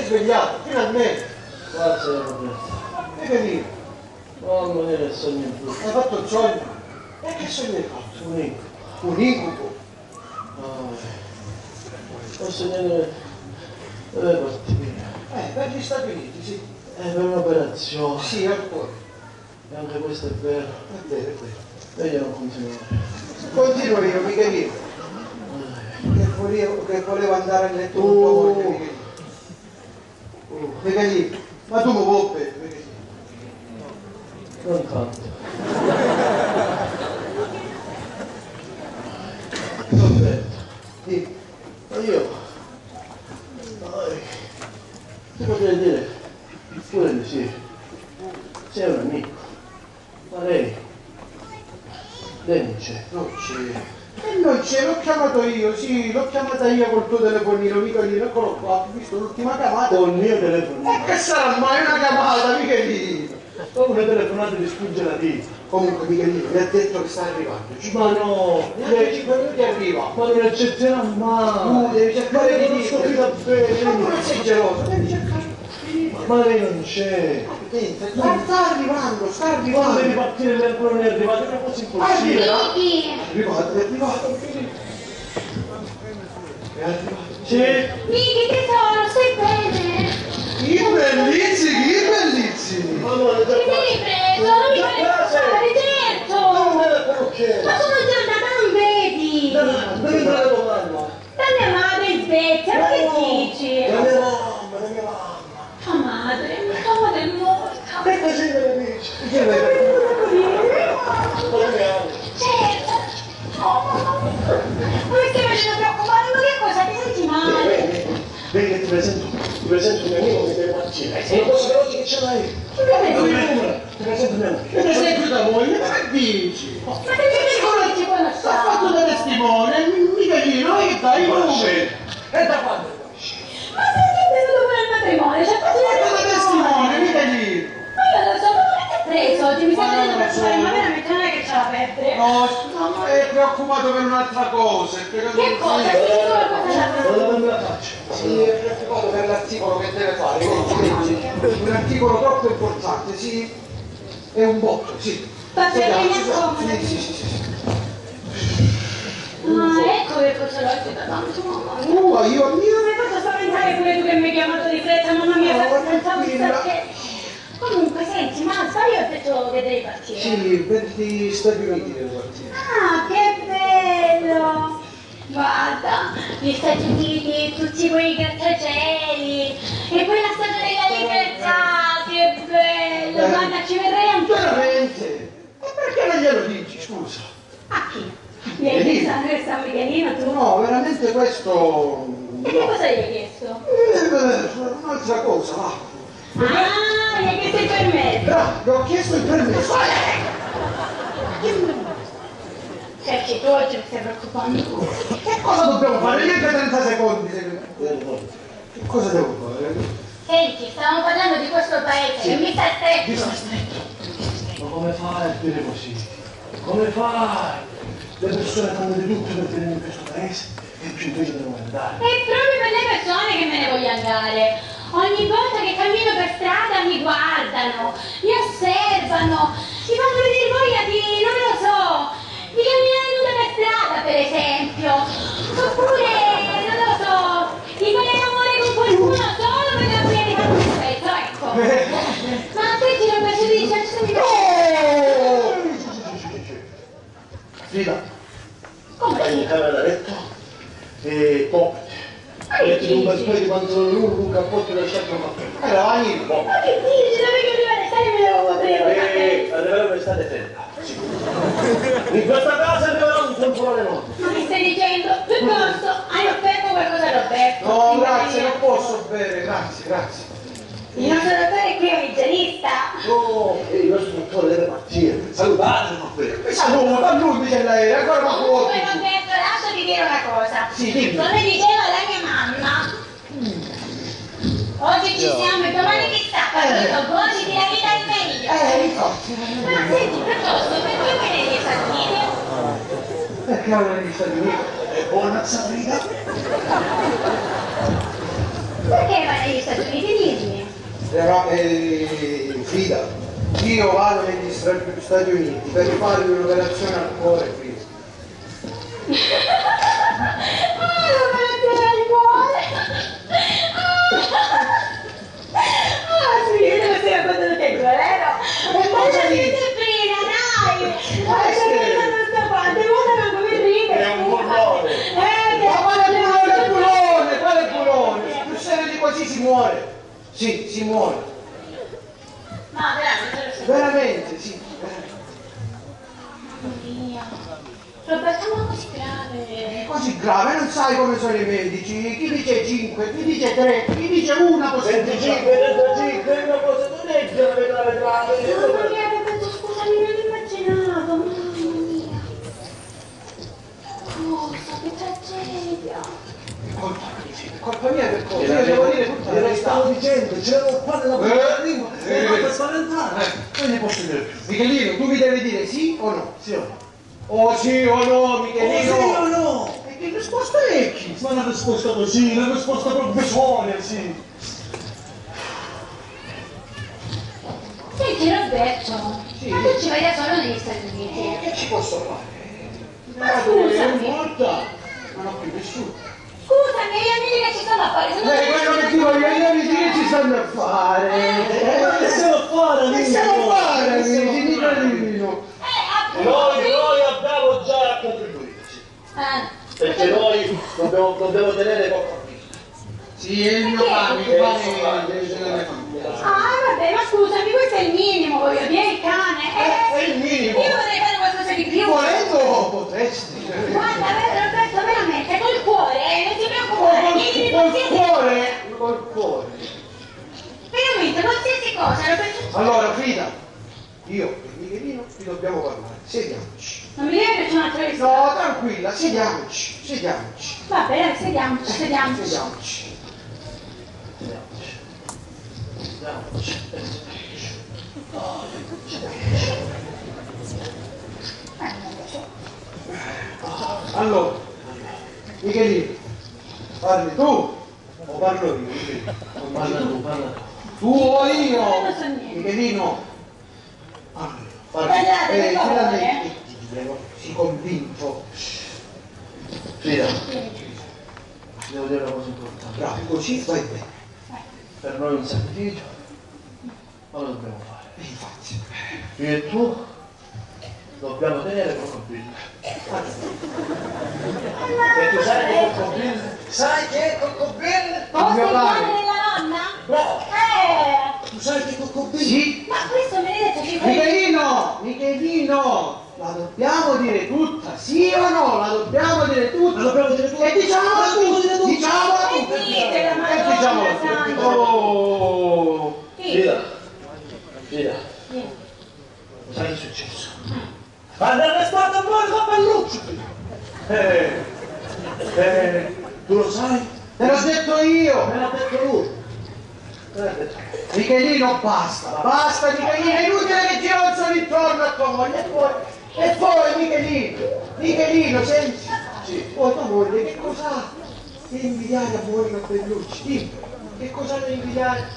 svegliato, finalmente. Grazie, Roberto. E veniva. Mamma mia, che sogno brutto. Hai fatto il sogno? E che sogno hai fatto? Un incubo. Un incubo? Ho sognato che dovevo partire. Per gli Stati Uniti, sì. Per un'operazione. Sì, al cuore. E anche questo è vero. È vero, è vero. Meglio non continuare. Continuo io, Michelino. Che volevo andare a letto un po' con Michelino. Michelino, ma tu mi vuoi bene, Michelino? Non tanto. Roberto, Sì. ma io... ti potrei dire pure di sì. Sei un amico. Ma lei non c'è. Non c'è. E non c'è, l'ho chiamato io, sì, l'ho chiamata io col tuo telefonino, Michelino, eccolo qua, ho visto l'ultima chiamata. Con il mio telefonino. E che sarà mai una chiamata, Michelino? Ho una telefonata di sfugge la vita. Comunque, Michelino, mi ha detto che sta arrivando. Ma no, Neanche 5 minuti arriva. ma non accetterà mai. Tu devi cercare di conosco dire. più da bene. Ma tu non sei geloso, devi cercare. Ma lei non c'è. Sta arrivando, sta Quando devi arrivando. partire lei ancora non è arrivato, è una cosa impossibile. Arriverà. Miki! È arrivato, Michelino. È arrivato. Sì? Miki, tesoro, stai bene? Che bellissimi, che bellissimi. Allora, già Che te li preso? Non mi fai stare dentro! non è la parrucchiera. Ma sono giornata, non vedi? Devi andare a mamma. Da mia madre in Svezia, ma che dici? La mia mamma, la mia mamma. Tua madre, tua madre è morta. Che facendo le amici? Che bello. La mia mamma. Certo! Oh, mamma. Ma mi stai facendo preoccupare? Ma che cosa? Ti senti male? Vedi che ti presento un mio amico che deve partire. E non posso che ce l'hai. Ti presento un mio amico. Un esempio da voi, che dici? Ma perché mi ci Ha fatto da testimone, Michelino, e dai numeri. E da quando lo conosci? Ma perché è venuto pure al matrimonio? C'è fatto Ha fatto da testimone, Michelino. Ma io lo so, ma che ti hai preso oggi? Mi stai vedendo preoccupare, ma veramente non è che c'è la febbre. No, ma è preoccupato per un'altra cosa. Che cosa? Dimmi qualcosa da Non la me la faccio. Sì, è preoccupato per l'articolo che deve fare. Un articolo troppo importante, sì. È un botto, sì. Va bene, Vediamo, mi accomodo. sì. Ah, ecco che cosa l'ho aiutato tanto, mamma mia. Io Mi hai fatto spaventare pure tu che mi hai chiamato di fretta, mamma mia, No, pensavo tranquilla. perché... Comunque, senti, ma io ho detto che devi partire. sì, per gli Stati Uniti devo partire. Ah, che bello! Guarda, gli Stati Uniti, tutti quei grattacieli, e poi la statua della libertà, che bello! Guarda, ci vedrei anche. Veramente? E perché non glielo dici, scusa? A chi? Mi hai chiesto a Michelino tu? No, veramente questo... E che cosa gli hai chiesto? Un'altra cosa, va. Ah, gli hai chiesto il permesso! Bravo, gli ho chiesto il permesso. Perché tu oggi mi stai preoccupando? Che cosa dobbiamo fare? Neanche 30 secondi. Che cosa devo fare? Senti, stavamo parlando di questo paese che mi sta Mi sta stretto. stretto. Ma come fai a dire così? Come fai? Le persone fanno di tutto per venire in questo paese e più invece devono andare. È proprio per le persone che me ne voglio andare. Ogni volta che cammino per strada mi guardano, mi osservano, mi fanno venire voglia di, non lo so, di camminare nuda per strada per esempio. Oppure, non lo so, di fare l'amore con qualcuno solo per la voglia di fare un effetto, ecco. Ma senti, non penso di lasciarmi Frida, come vai in si? camera da letto e copriti. Metti un bel paio di pantaloni lunghi, un cappotto e la sciarpa ma... Era la Nilbo. Ma che dici? Dove che prima d'estate mi devo coprire? Arriverà un'estate fredda, sicuro. In questa casa arriverà un temporale notte. Ma che stai dicendo? Piuttosto, hai offerto qualcosa a Roberto? No, grazie, non posso bere, grazie. Il nostro dottore qui è un igienista. No, e il nostro dottore deve partire. Salutatelo, ma quello. Saluta, lui dice lei, ancora una Comunque, volta. Roberto, lasciami dire una cosa. Sì, dimmi. Come diceva la mia mamma, oggi ci siamo e domani chissà, capito? Goditi la vita al meglio. Infatti. Ma senti, piuttosto, perché me ne devi salire? Perché non negli Stati Uniti? È buona Sabrina. Perché vai negli Stati Uniti? Dimmi. Però, Frida, io vado negli Stati Uniti per farmi un'operazione al cuore, Frida. L'operazione al cuore! Sì, deve essere raccontato te, vero? Ma non dite Frida, dai! Ma c'è tutto quanto, guarda come ride! È un bullone! Ma quale bulone, quale bulone? Più serio di così si muore. Sì, si muore. No, veramente, Veramente, sì. mamma mia. Roberto, ma così grave. Così grave, non sai come sono i medici. Chi dice 5, chi dice 3, chi dice una 25, 35, una cosa non è grave. Mamma mia, Roberto, scusami, non immaginavo, mamma mia. Cosa, che tragedia. Colpa mia per cosa? Io devo dire tutta la Te lo verità. stavo dicendo, c'era qua nella punta della lingua, e non per spaventare. Non ne posso dire più. Michelino, tu mi devi dire sì o no? Sì o no? Oh sì o no, Michelino? Sì o no? E che risposta è chi? Ma una risposta così, una risposta provvisoria, sì. Senti Roberto, Sì. ma tu ci vai da solo negli Stati Uniti? Che ci posso fare? Ma scusami. Morta. Non ho più nessuno. Scusami, gli amici che ci stanno a fare, sono Quello che ti voglio io amici che ci stanno a fare. Ma che stiamo a fare, Che amico? stiamo a fare, Che stiamo a amici? fare? Michelino. appunto. Noi abbiamo già contribuito, sì. Perché noi dobbiamo tenere poco. Sì, è il mio pane, il pane della mia famiglia. Vabbè, ma scusami, questo è il minimo, voglio dire, il cane. È il minimo. Io vorrei fare qualcosa di più. Volendo potresti. Guarda, Roberto, veramente, col cuore, non ti preoccupare, chiedimi qualsiasi cosa. Col cuore. Veramente, qualsiasi cosa, Roberto. Allora, Frida, io e Michelino ti dobbiamo parlare. Sediamoci. Non mi dire che c'è un altro risposta. No, tranquilla, sediamoci. Va bene, sediamoci. Sediamoci. Allora, Michelino, parli tu o parlo io? Michelino? Parla tu. Tu o io? Non so niente. Michelino, parlo io. Guardate, per Fidati favore. e ti prego, sii convinto. Frida, devo dire una cosa importante. Bravo, così vai bene. Per noi è un sacrificio, ma lo dobbiamo fare. E infatti. Io e tu dobbiamo tenere Coco Bill. E tu sai che Coco Bill? Sai che è Coco Bill? Posso mio il padre. cuore della nonna? Bravo! Eh! Tu sai che Coco Bill? Sì, Ma questo me l'hai detto 5 Michelino, la dobbiamo dire tutta, sì o no? La dobbiamo dire tutta. La dobbiamo dire tutta. E diciamola tutti, diciamola E tutti. ditela, E Madonna diciamola Santa. tutti. Oh. Frida, sai che è successo? Hanno arrestato un po' il cappelluccio! Tu lo sai? Te l'ho detto io. Me l'ha detto lui. Me l'ha detto. Michelino, basta Michelino, è inutile che gironzano intorno a tua moglie. E poi Michelino, senti, poi tua moglie che cosa ha? Che invidiare a voi cappellucci? Dimmi, che cosa ha da invidiare?